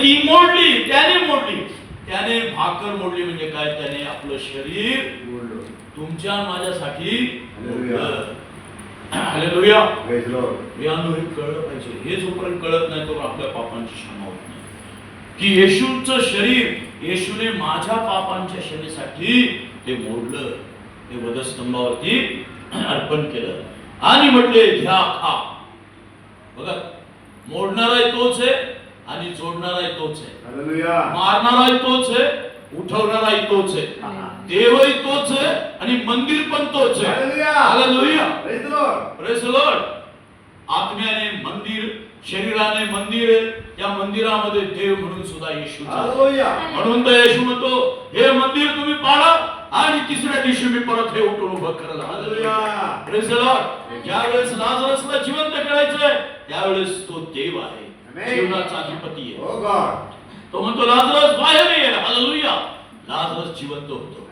ती मोडली, त्याने भाकर मोडली. म्हणजे काय? त्याने आपलं शरीर तुमच्या माझ्यासाठी मोडलं. हालेलुया. यानं हे कळलं पाहिजे. हे जोपर्यंत कळत नाही तो आपल्या पापांची क्षमा होत नाही. की येशूचं शरीर, येशूने माझ्या पापांच्या क्षमेसाठी ते मोडलं, ते वधस्तंभावरती अर्पण केलं आणि म्हटले घ्या खा. बघा, मोडणाराही तोच आहे आणि जोडणाराही तोच आहे. मारणाराही तोच आहे, उठवणाराही तोच आहे. देवही तोच आहे आणि मंदिर पण तोच आहे. हालेलुया. Praise the lord. आत्म्याने मंदिर, शरीराने मंदिर आहे. त्या मंदिरामध्ये देव म्हणून सुद्धा येशू. म्हणून तर येशू म्हणतो हे मंदिर तुम्ही पाडा आणि तिसऱ्या दिवशी मी परत हे उठून उभं करायला. हालेलुया. Praise the Lord. ज्यावेळेस लाजरसला जिवंत करायचंय त्यावेळेस तो देव आहे, जीवनाचा अधिपती आहे. तो म्हणतो लाजरस बाहेर ये. हालेलुया. लाजरस जिवंत होतो.